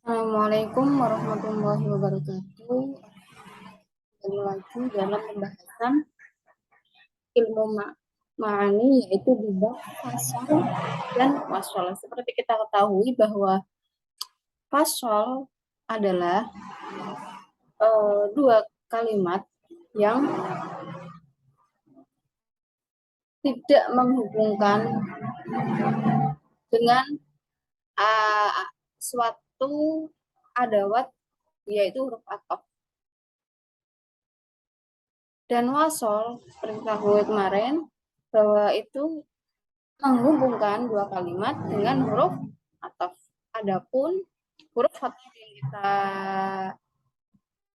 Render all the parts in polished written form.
Assalamualaikum warahmatullahi wabarakatuh. Kembali lagi dalam pembahasan ilmu ma'ani yaitu di bab fasal dan wasol. Seperti kita ketahui bahwa fasal adalah dua kalimat yang tidak menghubungkan dengan suatu adawat yaitu huruf ataf. Dan wasol, seperti kita ketahui kemarin, bahwa itu menghubungkan dua kalimat dengan huruf ataf. Adapun huruf ataf yang kita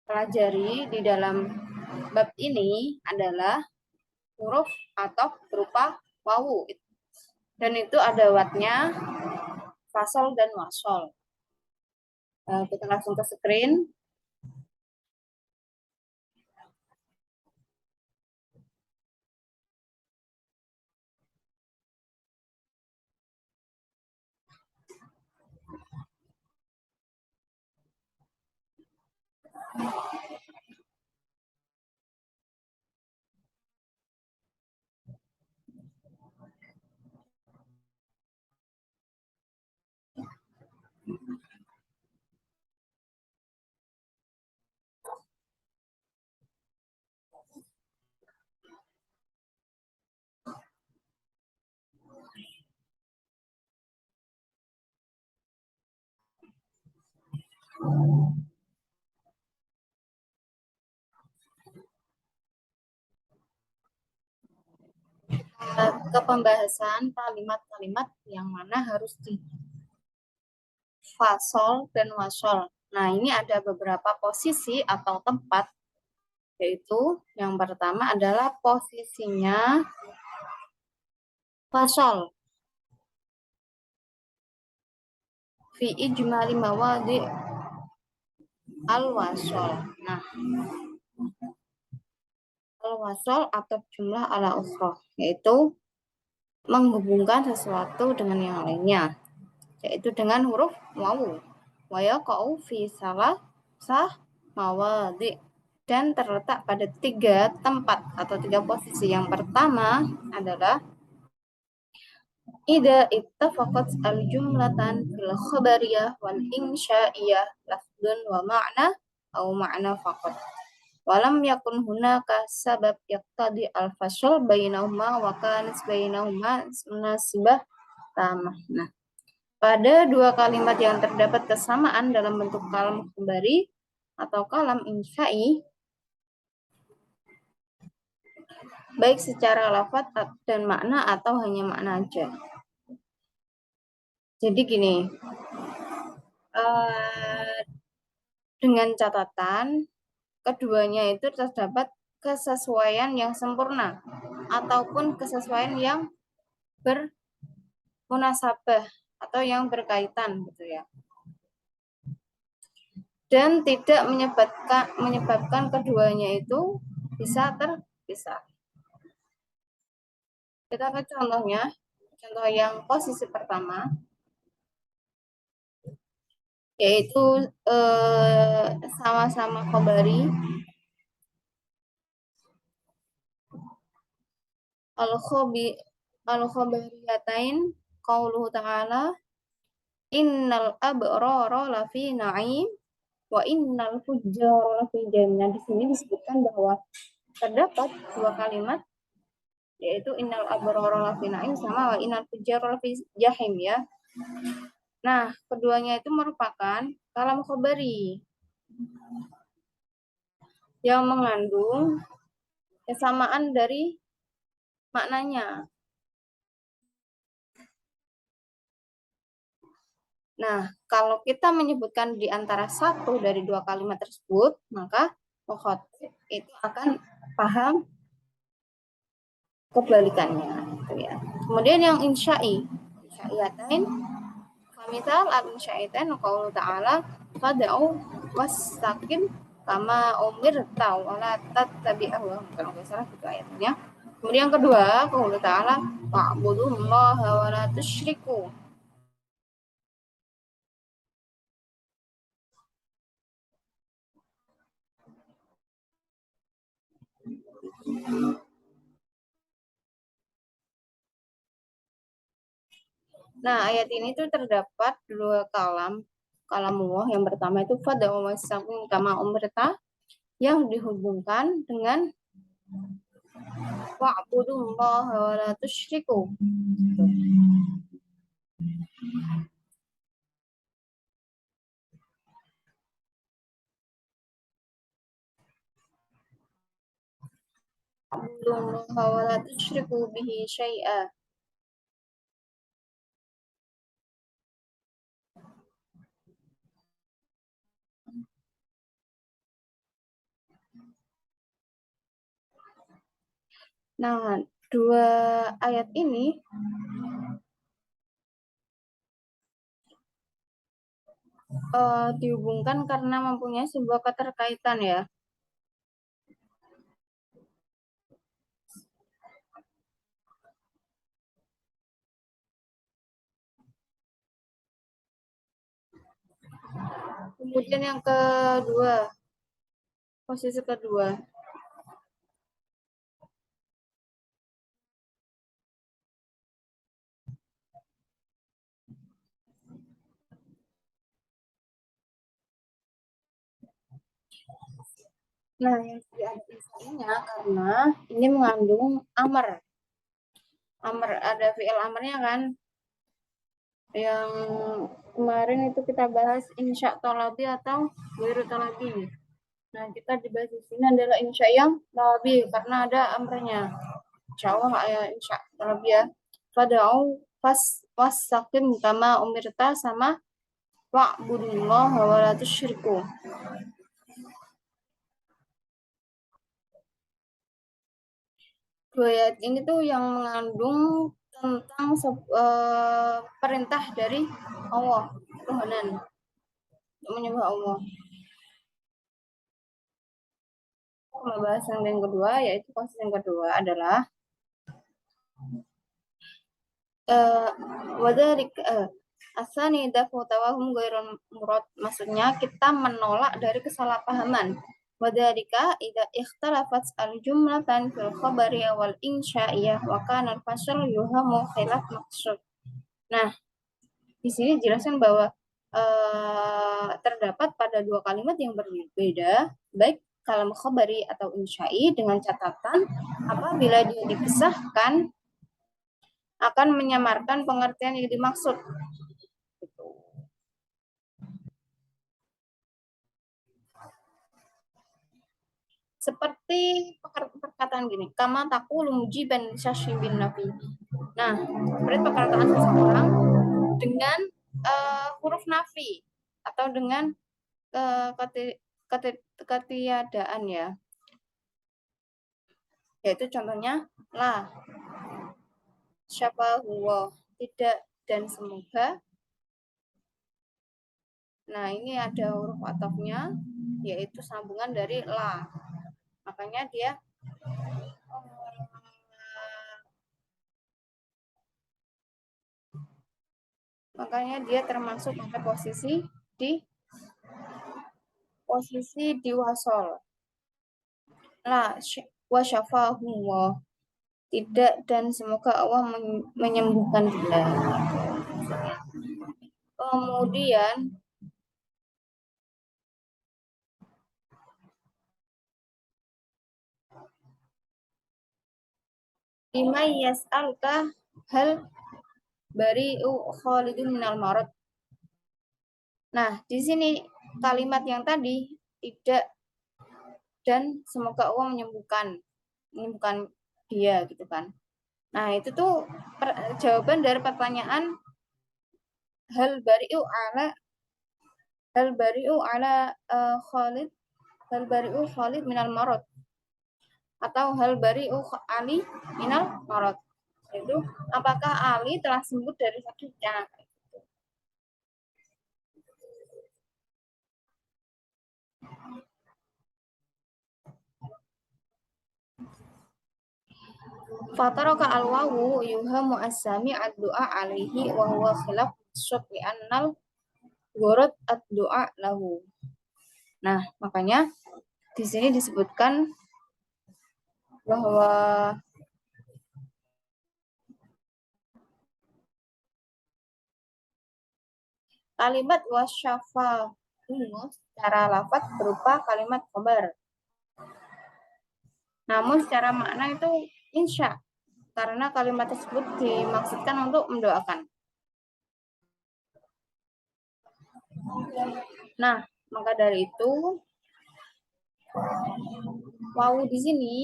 pelajari di dalam bab ini adalah huruf ataf berupa wawu. Dan itu adawatnya fasol dan wasol. Kita langsung ke screen. Ke pembahasan kalimat-kalimat yang mana harus di fasol dan wasol. Nah, ini ada beberapa posisi atau tempat, yaitu yang pertama adalah posisinya fasol fi ijmali mawadi al-wasol. Nah, al-wasol atau jumlah ala ukhra, yaitu menghubungkan sesuatu dengan yang lainnya, yaitu dengan huruf wawu. Wa yaqa'u fi salah sah mawadi, dan terletak pada tiga tempat atau tiga posisi. Yang pertama adalah ida ittafaqat al-jumlatan fil khabariyah wal insya'iyah lafdun wa ma'na atau ma'na faqat. Walam yakun hunaka sabab yaqtadi al-fasl bainahuma wa kanat bainahuma munasibah tamah. Nah, pada dua kalimat yang terdapat kesamaan dalam bentuk kalam khabari atau kalam insya'i, baik secara lafaz dan makna atau hanya makna aja. Jadi gini, dengan catatan keduanya itu terdapat kesesuaian yang sempurna ataupun kesesuaian yang bermunasabah atau yang berkaitan gitu ya. Dan tidak menyebabkan keduanya itu bisa terpisah. Kita ke contohnya, contoh yang posisi pertama, yaitu sama-sama khabari. Al-khabariyatain qauluhu ta'ala innal abrara lafi na'im wa innal fujjara lafi jahannam. Di sini disebutkan bahwa terdapat dua kalimat, yaitu innal abrara lafi na'im sama wa innal fujjara lafi jahim ya. Nah, keduanya itu merupakan kalam khabari yang mengandung kesamaan dari maknanya. Nah, kalau kita menyebutkan di antara satu dari dua kalimat tersebut, maka itu akan paham kebalikannya. Gitu ya. Kemudian yang insyaiyatain, misal al-insyaiyatain qaulu ta'ala fad'u wastaqim kama umirta wa la tattabi'u. Kalau enggak salah itu ayatnya. Kemudian yang kedua, qaulu ta'ala fa'budullaha wa la tusyriku Nah, ayat ini tuh terdapat dua kalam Allah. Yang pertama itu fada wa masakum kama umrta, yang dihubungkan dengan wa'budullaha wa la tusyriku. Wa'budullaha wa la tusyriku bihi syai'a. Nah, dua ayat ini dihubungkan karena mempunyai sebuah keterkaitan ya. Kemudian yang kedua, posisi kedua. Nah, yang diantisipasinya karena ini mengandung amar. Amar, ada fi'il amarnya kan? Yang kemarin itu kita bahas insya talabi atau wiru talabi. Nah, kita dibahas di sini adalah insya yang talabi karena ada amrnya. Insya Allah ya insya talabi ya. Fada'u wassakim kama umirta sama wa'budullah wa la tusyriku. Dua ayat ini tuh yang mengandung tentang perintah dari Allah, Tuhanan, untuk menyembah Allah. Pembahasan yang kedua, yaitu posisi yang kedua adalah wadalik asani dafu tawahum ghairul murad, maksudnya kita menolak dari kesalahpahaman. Wadalika idza ikhtalafat al-jumlatan fil khabari wal insya'iyah wa kana al-fasl yuhamu khilaf maksud. Nah, di sini dijelaskan bahwa terdapat pada dua kalimat yang berbeda, baik kalam khabari atau insya'i, dengan catatan apabila dia dipisahkan akan menyamarkan pengertian yang dimaksud. Seperti perkataan gini, kama taqulu mujiban syasyi bin nafi. Nah, seperti perkataan seseorang dengan huruf nafi atau dengan ketiadaan ya. Yaitu contohnya la, siapa huwa, tidak dan semoga. Nah, ini ada huruf atofnya, yaitu sambungan dari la. Makanya dia termasuk pada posisi di wasol. La wa syafahu wa, tidak dan semoga Allah menyembuhkan dia. Kemudian bima yas'alka hal bari'u khalidun minal marad. Nah, di sini kalimat yang tadi tidak dan semoga Allah menyembuhkan dia gitu kan. Nah, itu tuh jawaban dari pertanyaan hal bari'u ala Khalid minal marad atau hal bari'u Ali minal marad. Itu apakah Ali telah sembuh dari sakitnya? Fataraka al-wawu yuhamu as-sami ad-du'a alaihi wa huwa khilaf syukri annal ghurad ad-du'a lahu. Nah, makanya di sini disebutkan bahwa kalimat wasyafa secara lafaz berupa kalimat khabar. Namun secara makna itu insya, karena kalimat tersebut dimaksudkan untuk mendoakan. Nah, maka dari itu wawu di sini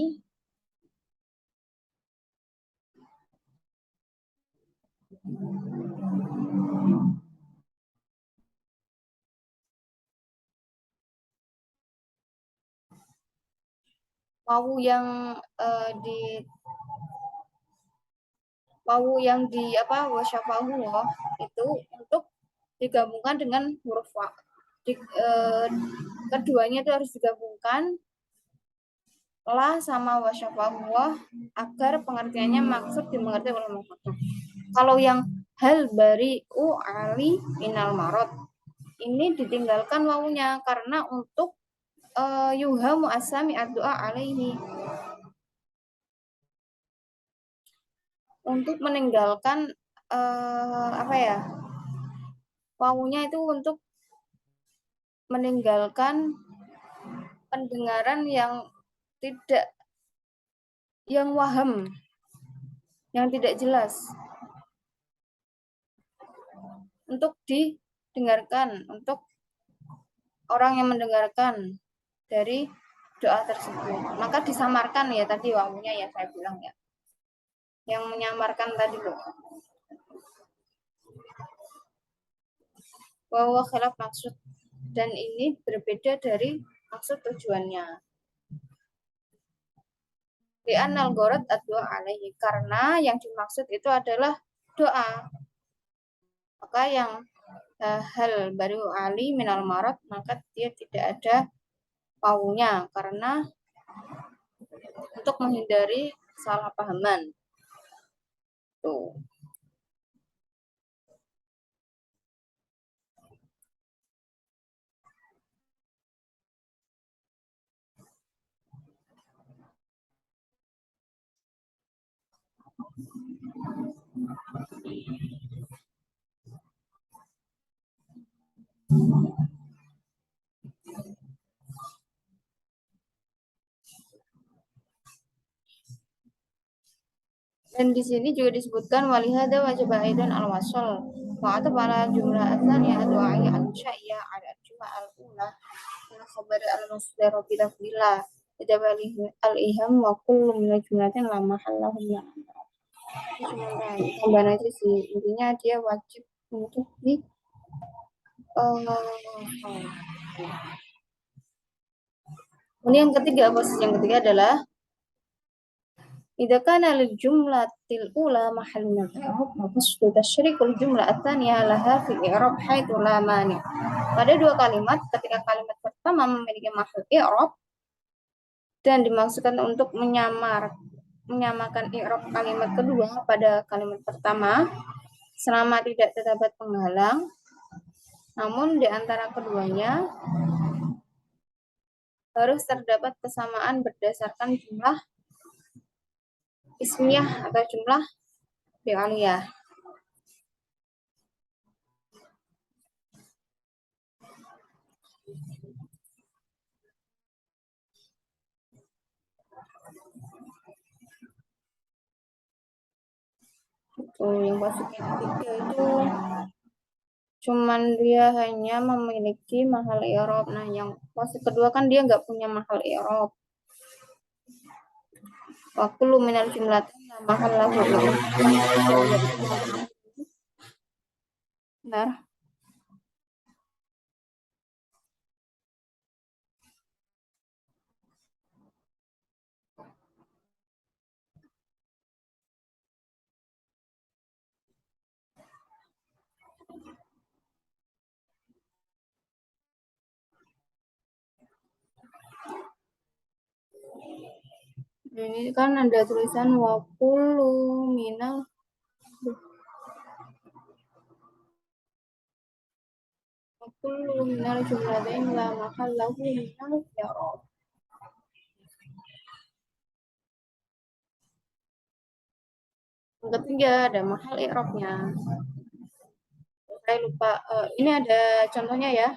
wawu yang wasyafahu itu untuk digabungkan dengan huruf wa. Keduanya itu harus digabungkan la sama wasyafahu agar pengertiannya maksud dimengerti oleh maksudnya. Kalau yang hal bari'u ali minal marot ini ditinggalkan wawunya karena untuk yuhamu asami ad-du'a alaihi, untuk meninggalkan wawunya itu untuk meninggalkan pendengaran yang waham, yang tidak jelas, untuk didengarkan, untuk orang yang mendengarkan dari doa tersebut. Maka disamarkan ya tadi wawunya ya saya bilang ya, yang menyamarkan tadi loh. Wawa khilaf maksud, dan ini berbeda dari maksud tujuannya. Li'annal gharad ad-du'a alaihi, karena yang dimaksud itu adalah doa. Maka yang hal baru ali minal marad, maka dia tidak ada wawunya karena untuk menghindari salah pahaman. Tuh. Dan di sini juga disebutkan walihada wajib aidan al-wasl. Wa pada jumlah asal yang doai al-syai'ah ada cuma al-ula min khabar al-masdar bila bila tidak al-iham wa kullu min jumlatin la mahallahu min. Tambahan aja sih, intinya dia wajib untuk di ini yang ketiga, posisi yang ketiga adalah idza kana lil jumlatil ula mahal min al-i'rab wa faslu tasyrikul jumlah ats-tsaniyah laha fi i'rab haitsu la mani. Pada dua kalimat, ketika kalimat pertama memiliki mahal i'rab dan dimaksudkan untuk menyamakan i'rab kalimat kedua pada kalimat pertama selama tidak terdapat penghalang, namun di antara keduanya harus terdapat kesamaan berdasarkan jumlah ismiyah atau jumlah fi'aliyah. Yang masuk ketiga itu cuman dia hanya memiliki mahal i'rab. Nah, yang fase kedua kan dia nggak punya mahal i'rab. Wa kullu minal jumlatin mahal lahu. Benar. Ini kan ada tulisan wa kullu minal jumlatin la mahal lahu minal i'rab. Yang ketiga ada mahal i'rabnya. Saya lupa. Ini ada contohnya ya.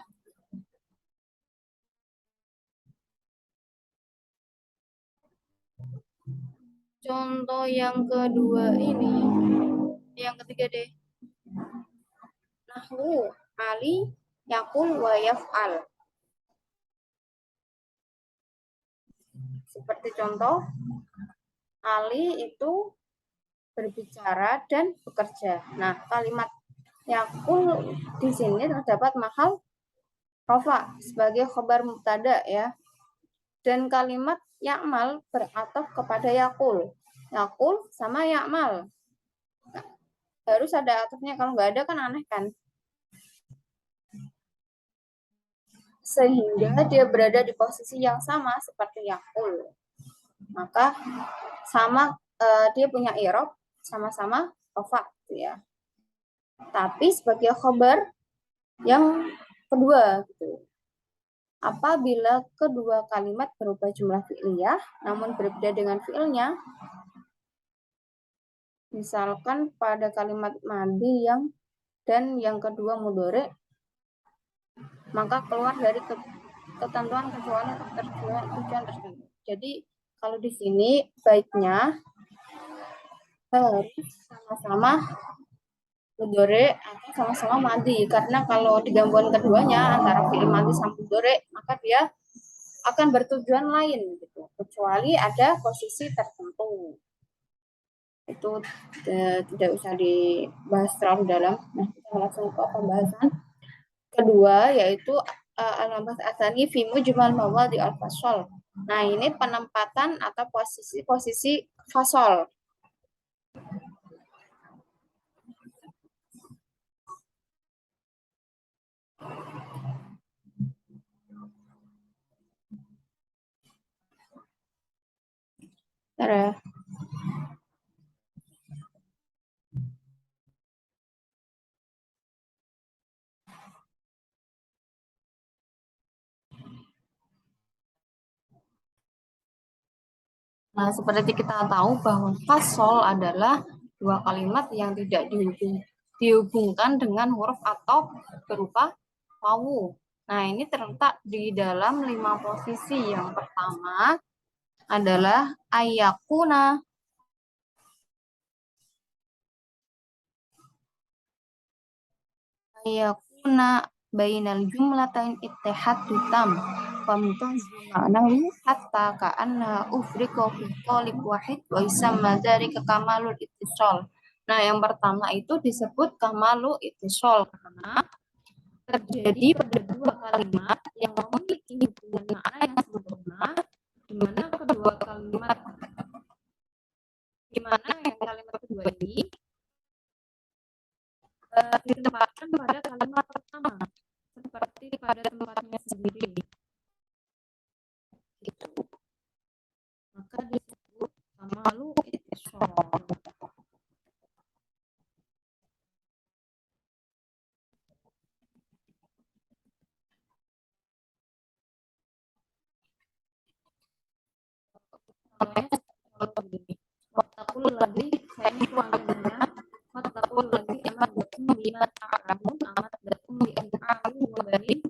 Contoh yang kedua ini, yang ketiga deh. Nahwu Ali yakul wa yaf'al. Seperti contoh, Ali itu berbicara dan bekerja. Nah, kalimat yakul di sini terdapat mahal rofa sebagai khobar mubtada ya. Dan kalimat yakmal berataf kepada yakul. Yakul sama yakmal. Nah, harus ada atafnya, kalau nggak ada kan aneh kan. Sehingga dia berada di posisi yang sama seperti yakul. Maka sama dia punya i'rab sama-sama rofa gitu ya. Tapi sebagai khobar yang kedua gitu. Apabila kedua kalimat berubah jumlah fi'liyah namun berbeda dengan fi'ilnya, misalkan pada kalimat madi dan yang kedua mudhari, maka keluar dari ketentuan kecuali tujuan tertentu. Jadi kalau di sini baiknya harus sama-sama mudhari atau sama-sama madi, karena kalau di gangguan keduanya antara fi'il madi sama mudhari, maka dia akan bertujuan lain gitu, kecuali ada posisi tertentu. Itu tidak usah dibahas terlalu dalam. Nah, kita langsung ke pembahasan kedua, yaitu al-mabahats ats-tsani fi mujmal mawadhi al-fasl. Nah, ini penempatan atau posisi fasol. Bentar ya. Nah, seperti kita tahu bahwa fasol adalah dua kalimat yang tidak dihubungkan dengan huruf atau berupa wawu. Nah, ini terletak di dalam 5 posisi. Yang pertama adalah ayakuna. Ayakuna bainal jumlatain ittihadu tam. Famtazu ma'nahu hatta ka'anna ufriqa fi qalib wahid wa yusamma dzalika kamalul ittisal. Nah, yang pertama itu disebut kamalul ittisal karena terjadi pada dua kalimat yang memiliki hubungan makna yang sempurna, di mana kedua kalimat yang kalimat kedua ini ditempatkan pada kalimat pertama seperti pada tempatnya sendiri. Itu. Maka disebut kamalu ittisal. Wattaqul ladzi khairu anna wattaqul ladzi amadakum bima ta'lamun amadakum bi an'amin wa banin.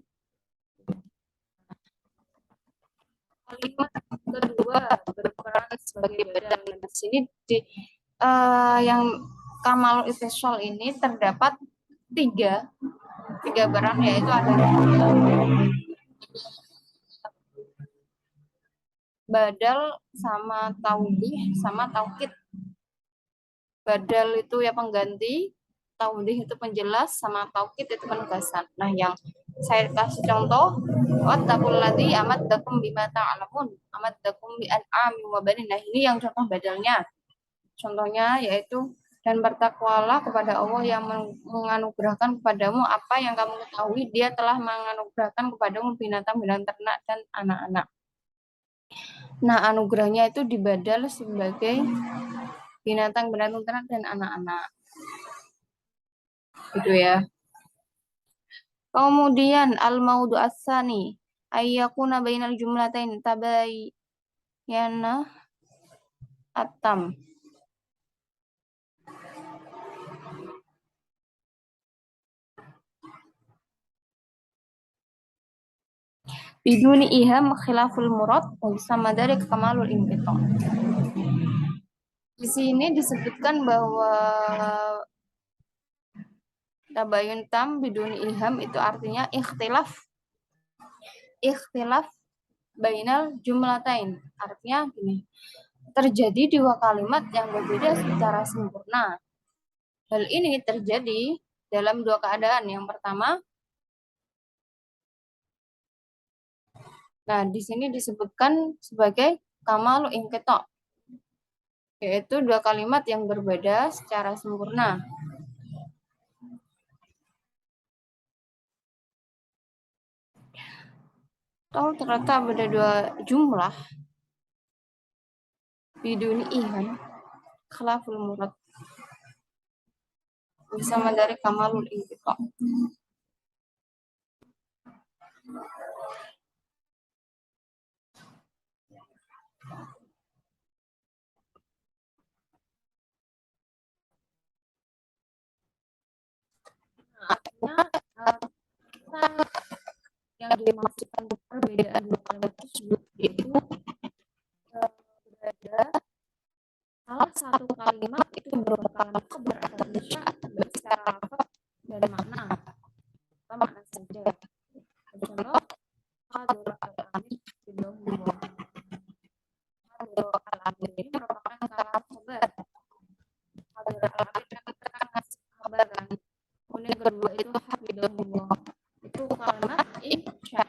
Kalimat kedua berperan sebagai badal. Di sini yang kamal ittisal ini terdapat tiga peran, yaitu ada badal sama taudih sama taukid. Badal itu ya pengganti, taudih itu penjelas, sama taukid itu penegasan. Nah, yang saya kasih contoh, wattaqul ladzi amaddakum bima ta'lamun amaddakum bi an'amin wa banin. Nah, ini yang contoh badalnya. Contohnya yaitu dan bertakwalah kepada Allah yang menganugerahkan kepadamu apa yang kamu ketahui, dia telah menganugerahkan kepadamu binatang-binatang ternak dan anak-anak. Nah, anugerahnya itu dibadal sebagai binatang-binatang ternak dan anak-anak. Gitu ya. Kemudian al-maudu as-sani ayyakuna bainal jumlatain tabayyana atam. biduni iham khilaful murad sama dari kamalul inqita. Di sini disebutkan bahwa tabayun tam biduni iham itu artinya ikhtilaf bainal jumlatain. Artinya gini, terjadi dua kalimat yang berbeda secara sempurna. Hal ini terjadi dalam dua keadaan. Yang pertama, nah di sini disebutkan sebagai kamalu inqita, yaitu dua kalimat yang berbeda secara sempurna. Atau ternyata ada dua jumlah biduni ihan khilaful murad bersama dari kamalul inqita. Artinya yang dimaksudkan perbedaan dua kalimat tersebut yaitu berada salah satu kalimat itu berupa kalimat khabar atau insya baik secara lafaz dan makna atau makna saja. Contoh, hadir al-amir bidahullah. Hadir al-amir ini merupakan kalimat khabar. Hadir al-amir kan kita ngasih kabar kan. Kemudian kedua itu hafidahullah. Itu kalimat insya.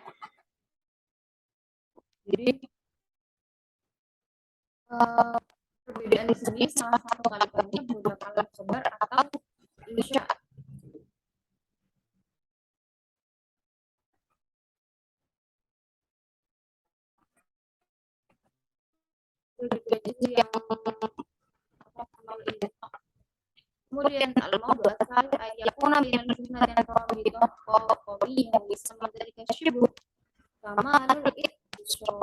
Jadi perbedaan di sini salah satu kalimatnya berupa kalimat khabar atau insya. Itu yang kemudian al-mawdu asal ayakuna minal jumlah dan rabidah qawiyah bisa menjadi syibu kama al-ittisal.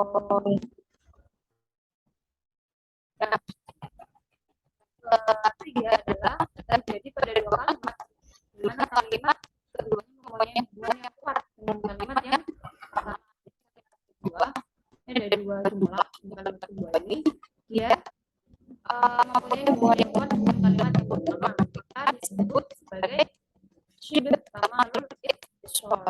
Nah, ketiga adalah terjadi pada dua kalimat, di mana kalimat keduanya mempunyai hubungan yang kuat dengan kalimat yang pertama. Kedua, ini ada dua jumlah kalimat kedua ini dia mempunyai hubungan yang kuat dengan kalimat yang pertama, maka disebut sebagai syibh kamalul ittisal.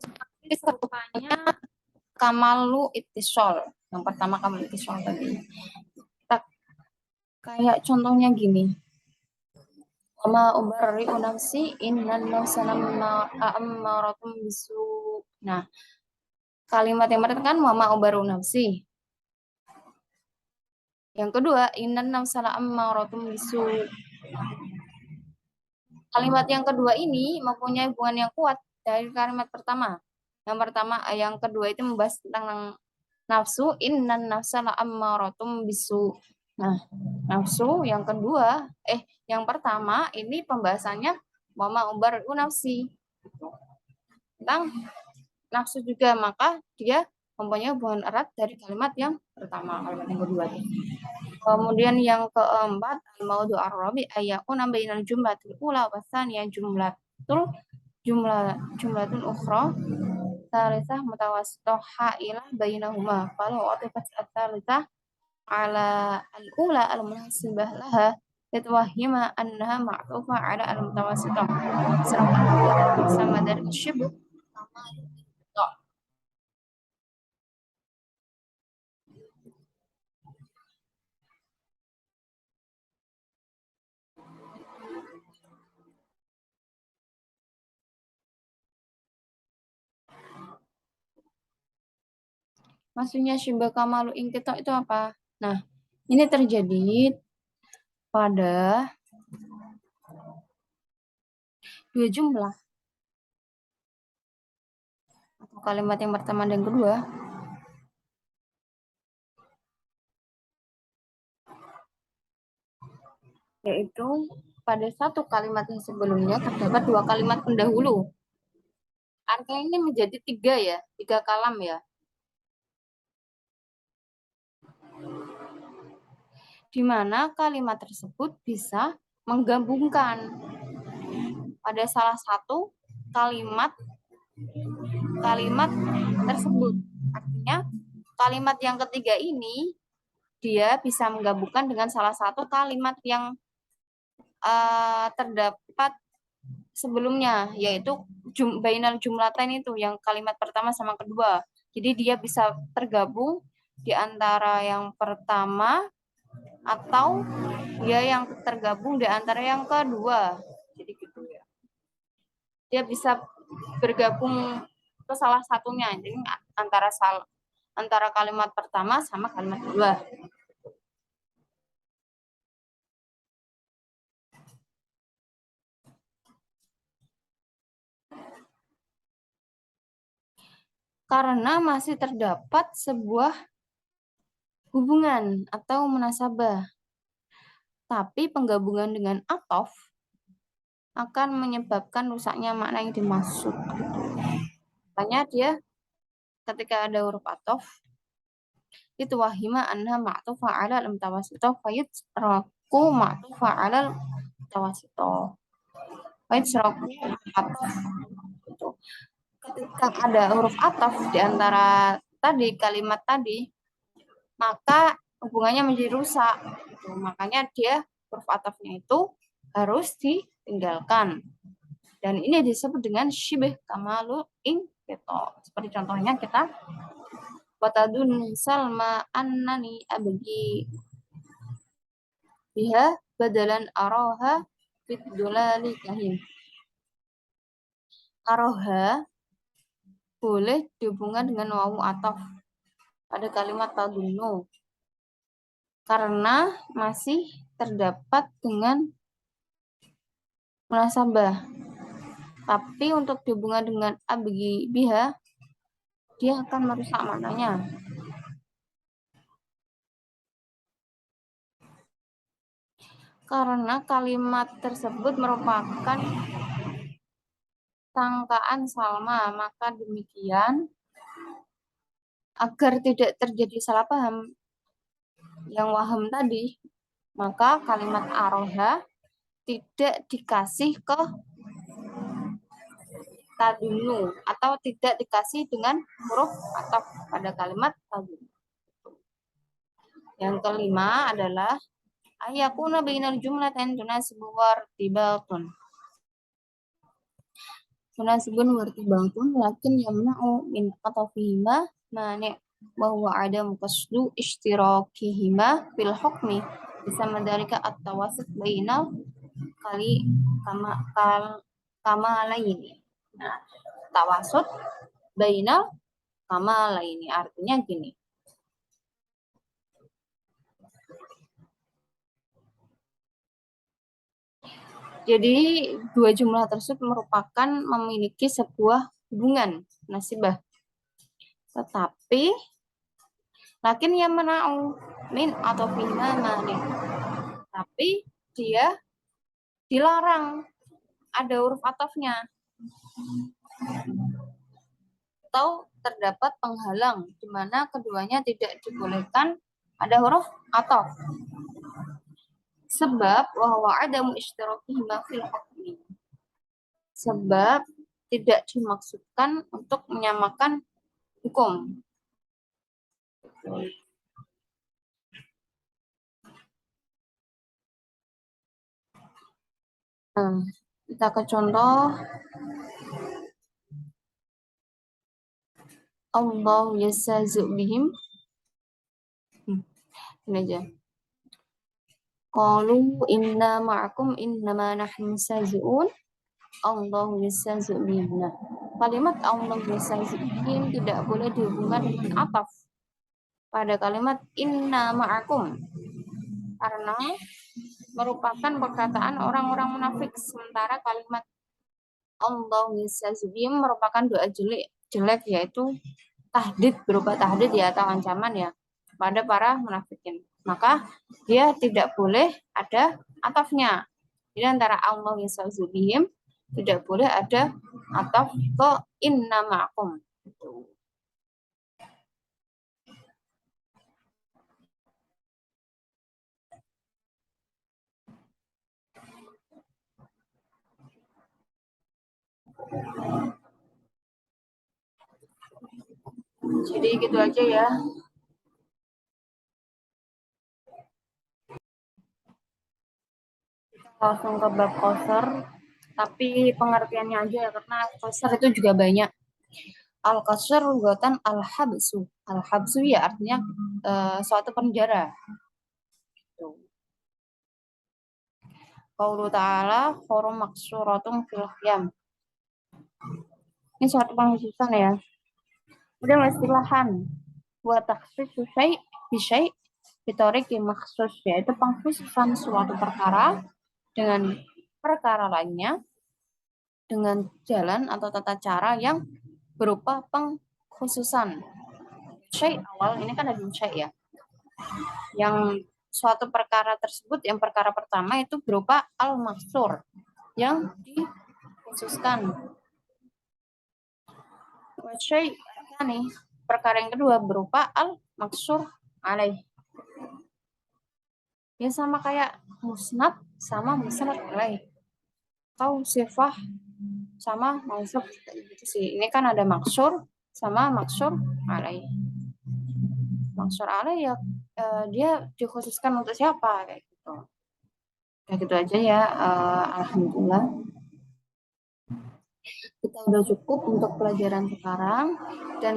Seperti serupanya kamalu ittisal. Yang pertama kamalu ittisal tadi. Kayak contohnya gini. Wama ubarri'u nafsi innan nafsa ammaratun bisu. Nah, kalimat yang pertama kan wama ubarri'u nafsi. Yang kedua, innan nafsa ammaratun bisu. Kalimat yang kedua ini mempunyai hubungan yang kuat dari kalimat pertama. Yang kedua itu membahas tentang nafsu, innan nafsa ammaratun bisu. Nah, nafsu yang kedua, yang pertama ini pembahasannya wama ubarri'u nafsi. Tentang nafsu juga, maka dia mempunyai hubungan erat dari kalimat yang pertama, kalimat yang kedua. Kemudian yang keempat, al-mawdu ar-rabi ayakuna bainal jumlatil ula wa tsaniyah jumlatun ukhra tsalitsah mutawassithah ha'ilah bainahuma. Kalau atifat tsalitsah ala al-ula al-munasibah laha yatawahhima annaha ma'tufah ala al-mutawassithah. Sama dari syibh maksudnya syibh kamalu inqita itu apa? Nah, ini terjadi pada dua jumlah. Kalimat yang pertama dan kedua. Yaitu pada satu kalimat yang sebelumnya terdapat dua kalimat pendahulu. Artinya ini menjadi tiga kalam ya. Di mana kalimat tersebut bisa menggabungkan pada salah satu kalimat tersebut. Artinya kalimat yang ketiga ini dia bisa menggabungkan dengan salah satu kalimat yang terdapat sebelumnya, yaitu bainal jumlatain itu yang kalimat pertama sama kedua. Jadi dia bisa tergabung di antara yang pertama atau dia yang tergabung di antara yang kedua. Jadi gitu ya. Dia bisa bergabung ke salah satunya. Jadi antara kalimat pertama sama kalimat kedua. Karena masih terdapat sebuah hubungan atau munasabah. Tapi penggabungan dengan atof akan menyebabkan rusaknya makna yang dimaksud. Makanya dia ketika ada huruf atof itu wahima anha ma'tufa 'ala al-mutawassithah fayutraku ma'tufa 'ala al-mutawassithah. Fayutraku atof. Ketika ada huruf atof di antara tadi kalimat tadi, maka hubungannya menjadi rusak. Makanya dia huruf atofnya itu harus ditinggalkan. Dan ini disebut dengan syibh kamalu inqita. Seperti contohnya kita watadun salma annani abgi biha badalan aroha fit dolali kahim. Aroha boleh dihubungkan dengan wawu atof pada kalimat tadunnu karena masih terdapat dengan munasabah. Tapi untuk dihubungkan dengan abgi biha dia akan merusak maknanya. Karena kalimat tersebut merupakan sangkaan Salma, maka demikian agar tidak terjadi salah paham yang waham tadi, maka kalimat aroha tidak dikasih ke tadunu atau tidak dikasih dengan huruf atau pada kalimat tadunu. Yang kelima adalah ayakuna bainal jumlatain tunasibu wartibatun. Tunasibun wartibatun lakin yamna'u min qatafihima mani' bahwa ada qasdu ishtirakihima fil hukmi bisa mendarika at-tawassut bainal kamalaini. Nah, tawasud bainal kamalaini artinya gini. Jadi dua jumlah tersebut merupakan memiliki sebuah hubungan nasibah. Tetapi lakin yang mena'u min atau fina mani. Tapi dia dilarang ada huruf atofnya. Atau terdapat penghalang di mana keduanya tidak dibolehkan ada huruf atof. Sebab bahwa ada mu'ishtirakihima fil hukmi. Sebab tidak dimaksudkan untuk menyamakan hukum. Nah, kita ke contoh Allah yasazu bihim. Ini aja. Qalu inna ma'akum innama nahnu sazi'un. Allah yasazu bihim. Kalimat Allah yasazu bihim tidak boleh dihubungkan dengan ataf pada kalimat inna ma'akum karena merupakan perkataan orang-orang munafik, sementara kalimat Allah yasazu bihim merupakan doa jelek yaitu tahdid, berupa tahdid ya atau ancaman ya pada para munafikin. Maka dia tidak boleh ada atafnya. Jadi antara Allah yasazu bihim tidak boleh ada ataf ke inna ma'akum. Jadi gitu aja ya. Langsung ke bab qasar, tapi pengertiannya aja ya, karena qasar itu juga banyak. Al-qasar lugatan al-habsu. Al-habsu ya artinya suatu penjara. Tuh. Qaulu ta'ala khorum maksuratun fil khiyam. Ini suatu pengkhususan ya. Kemudian istilahan wa takhsisu syai' bi syai' bitoriki maksus, yaitu pengkhususan suatu perkara dengan perkara lainnya dengan jalan atau tata cara yang berupa pengkhususan. Syai' awal ini kan ada syai' ya. Yang suatu perkara tersebut, yang perkara pertama itu berupa al-maksur yang dikhususkan. Syai' nih, perkara yang kedua berupa al-maksur alaih. Ya sama kayak musnad sama musnad alaih. Atau sifah sama mausuf gitu sih. Ini kan ada maksur sama maksur alaih. Maksur alaih ya dia dikhususkan untuk siapa kayak gitu. Kayak gitu aja ya. Alhamdulillah. Kita udah cukup untuk pelajaran sekarang dan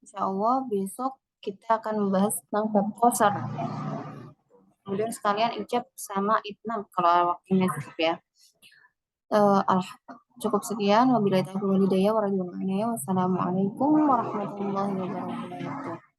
insya Allah besok kita akan membahas tentang bab qasar. Kemudian sekalian ijab sama itnam kalau waktunya cukup ya. Cukup sekian. Wabillahi taufiq wal hidayah. Wassalamualaikum warahmatullahi wabarakatuh.